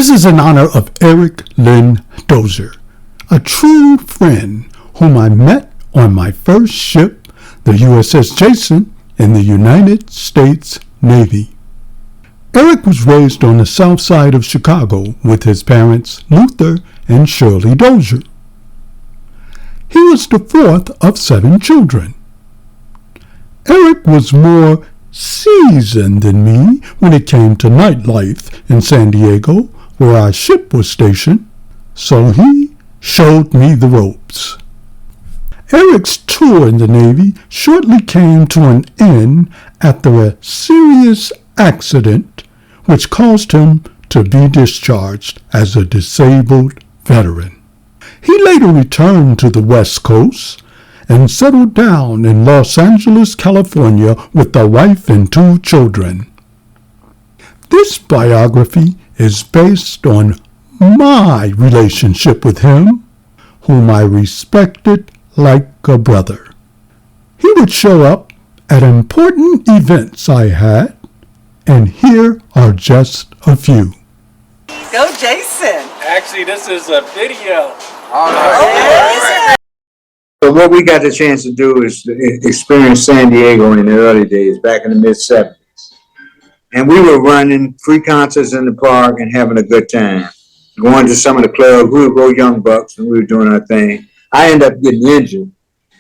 This is in honor of Eric Dozier, a true friend whom I met on my first ship, the USS Jason, in the United States Navy. Eric was raised on the south side of Chicago with his parents, Luther and Shirley Dozier. He was the fourth of 7 children. Eric was more seasoned than me when it came to nightlife in San Diego, where our ship was stationed, so he showed me the ropes. Eric's tour in the Navy shortly came to an end after a serious accident which caused him to be discharged as a disabled veteran. He later returned to the West Coast and settled down in Los Angeles, California with a wife and 2 children. This biography is based on my relationship with him, whom I respected like a brother. He would show up at important events I had, and here are just a few. Go Jason! Actually, this is a video. All right. So what we got the chance to do is experience San Diego in the early days, back in the mid-70s. And we were running free concerts in the park and having a good time. Going to some of the clubs, we would go young bucks and we were doing our thing. I ended up getting injured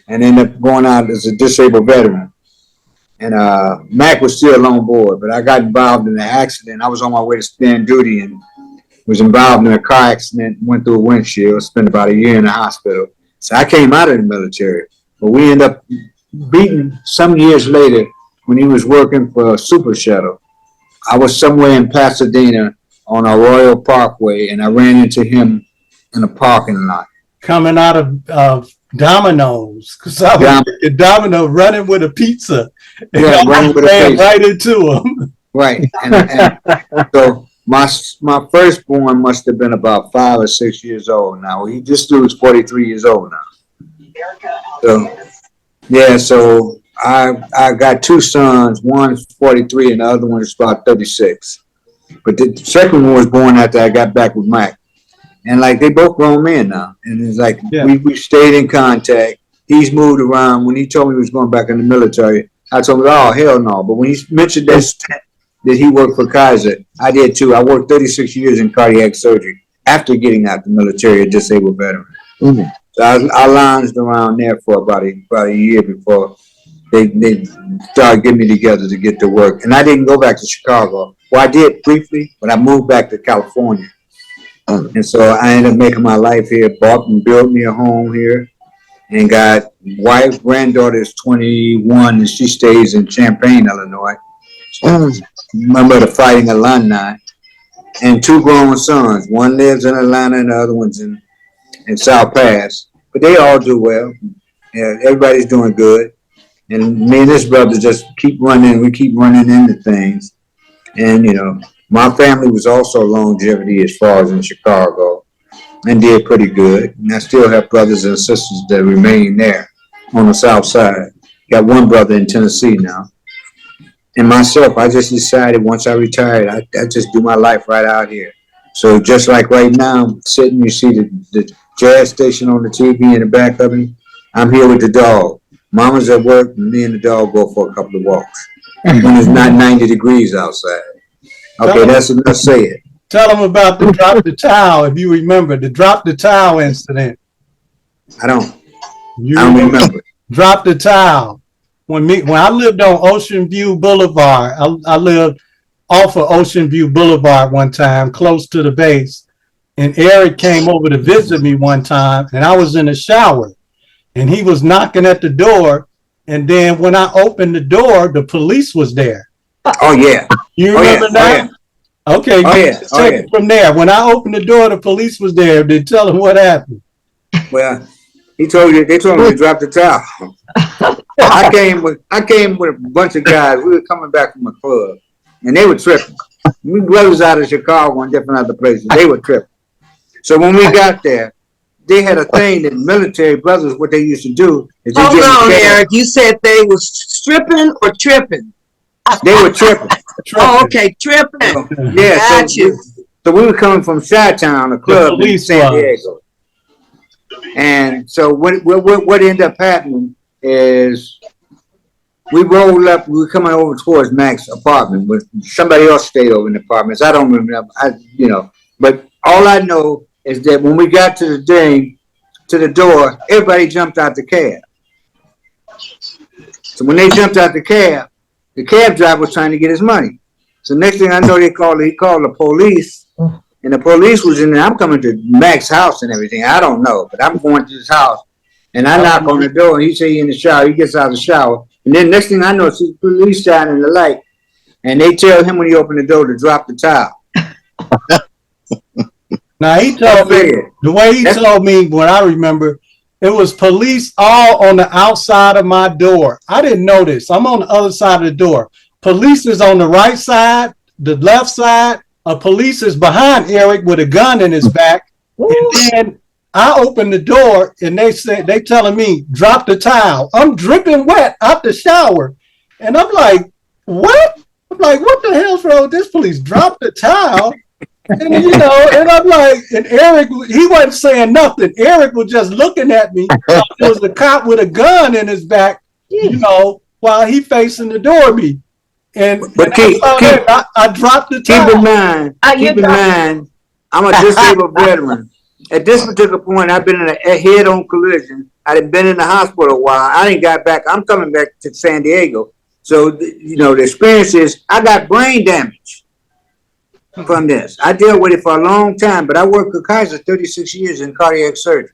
and ended up going out as a disabled veteran. And Mac was still on board, but I got involved in an accident. I was on my way to stand duty and was involved in a car accident, went through a windshield, spent about a year in the hospital. So I came out of the military, but we ended up beating some years later when he was working for a super shuttle. I was somewhere in Pasadena on Arroyo Parkway, and I ran into him in a parking lot. Coming out of Domino's, because I was at Domino running with a pizza. And yeah, running with a pizza. Right into him. Right. And so my firstborn must have been about 5 or 6 years old now. This dude's 43 years old now. So, yeah, so I got 2 sons. One's 43 and the other one is about 36. But the second one was born after I got back with Mike. And like they both grown men now. And it's like we stayed in contact. He's moved around. When he told me he was going back in the military, I told him, oh, hell no. But when he mentioned that he worked for Kaiser, I did too. I worked 36 years in cardiac surgery after getting out the military, a disabled veteran. Mm-hmm. So I lounged around there for about a year before they started getting me together to get to work. And I didn't go back to Chicago. Well, I did briefly, but I moved back to California. And so I ended up making my life here, bought and built me a home here, and got wife, granddaughter is 21, and she stays in Champaign, Illinois. My mother fighting alumni, and 2 grown sons. One lives in Atlanta and the other one's in South Pass. But they all do well. Yeah, everybody's doing good. And me and this brother just keep running. We keep running into things. And, you know, my family was also longevity as far as in Chicago and did pretty good. And I still have brothers and sisters that remain there on the South Side. Got one brother in Tennessee now. And myself, I just decided once I retired, I just do my life right out here. So just like right now, I'm sitting, you see the jazz station on the TV in the back of me. I'm here with the dog. Mama's at work, and me and the dog go for a couple of walks when it's not 90 degrees outside. Okay, that's enough said. Tell them about the drop the towel, if you remember, the drop the towel incident. I don't remember. Drop the towel. When I lived on Ocean View Boulevard, I lived off of Ocean View Boulevard one time, close to the base. And Eric came over to visit me one time, and I was in the shower. And he was knocking at the door. And then when I opened the door, the police was there. Oh, yeah. You remember that? Oh, yeah. Okay, take it from there. When I opened the door, the police was there. They tell him what happened. Well, they told me to drop the towel. I came with a bunch of guys. We were coming back from a club, and they were tripping. We brothers out of Chicago and different other places. They were tripping. So when we got there, they had a thing that military brothers, what they used to do is hold on, Eric. You said they was stripping or tripping? They were tripping. Oh, okay, tripping. Yeah, got so you. So we were coming from Chi-Town, a club in police San was. Diego. And so what ended up happening is we rolled up, we were coming over towards Mac's apartment, but somebody else stayed over in the apartments. I don't remember, but all I know is that when we got to the thing, to the door, everybody jumped out the cab. So when they jumped out the cab driver was trying to get his money. So next thing I know, he called the police, and the police was in there. I'm coming to Mac's house and everything. I don't know, but I'm going to his house, and I knock on the door, and he say he in the shower. He gets out of the shower, and then next thing I know, see the police shining the light, and they tell him when he opened the door to drop the towel. Now he told me, the way he told me, when I remember, it was police all on the outside of my door. I didn't know this. I'm on the other side of the door. Police is on the right side, the left side. A police is behind Eric with a gun in his back. And then I open the door and they telling me, drop the towel. I'm dripping wet out the shower. And I'm like, what? I'm like, what the hell's wrong with this police? Drop the towel. And and I'm like, and Eric, he wasn't saying nothing. Eric was just looking at me. There was a cop with a gun in his back, while he facing the door at me. And I dropped the towel. Keep in mind, I'm a disabled veteran. At this particular point, I've been in a head-on collision. I've been in the hospital a while. I ain't got back. I'm coming back to San Diego. So, the experience is I got brain damage from this. I dealt with it for a long time, but I worked with Kaiser 36 years in cardiac surgery.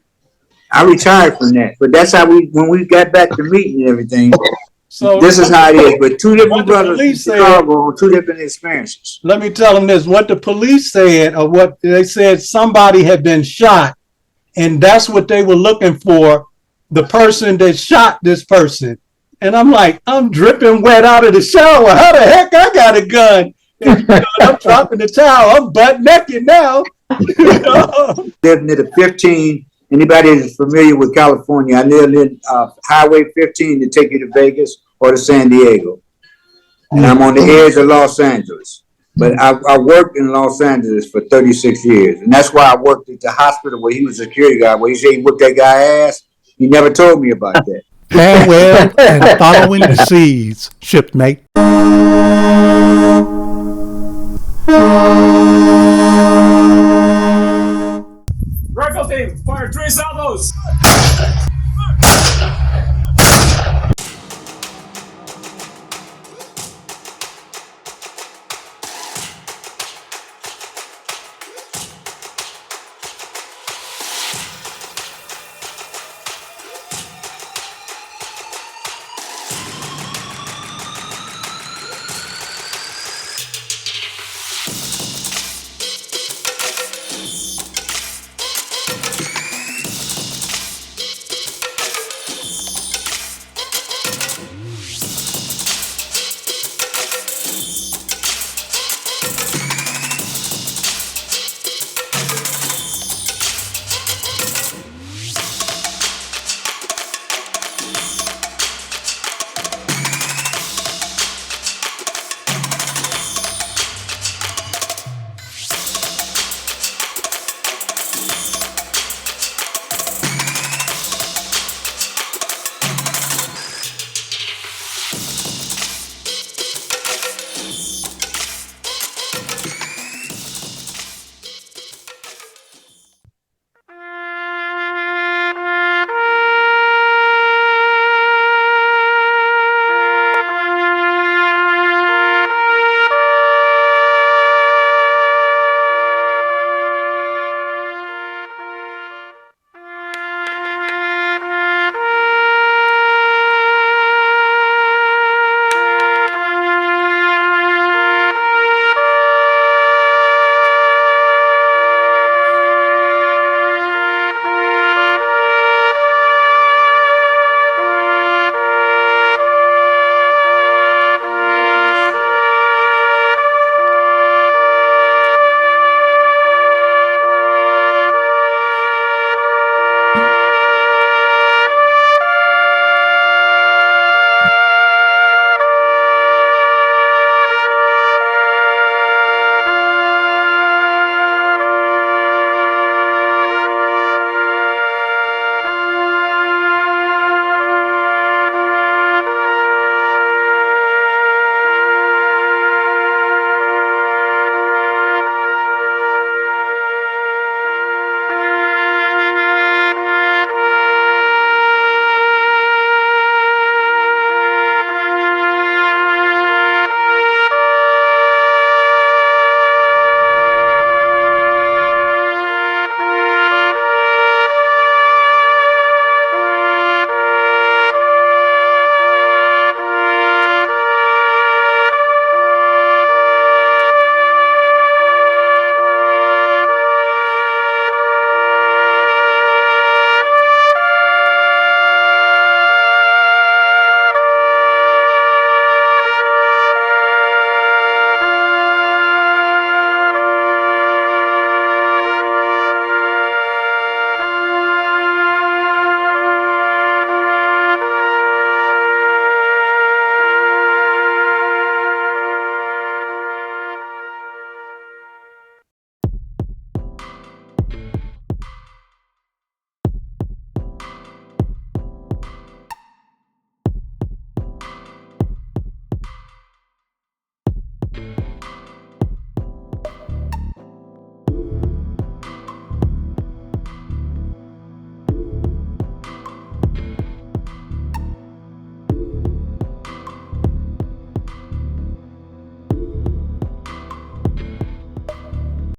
I retired from that, but that's how when we got back to meeting and everything. So this is how it is. But two different brothers in Chicago on two different experiences. Let me tell them this: what the police said, or what they said, somebody had been shot, and that's what they were looking for, the person that shot this person. And I'm like, I'm dripping wet out of the shower. How the heck I got a gun? And, I'm dropping the towel. I'm butt naked now. Living at a 15. Anybody that's familiar with California, I live in Highway 15 to take you to Vegas or to San Diego. And I'm on the edge of Los Angeles. But I worked in Los Angeles for 36 years. And that's why I worked at the hospital where he was a security guard, where he said he whipped that guy's ass. He never told me about that. Farewell and following the seas, shipmate. Rifle team, fire 3 salvos!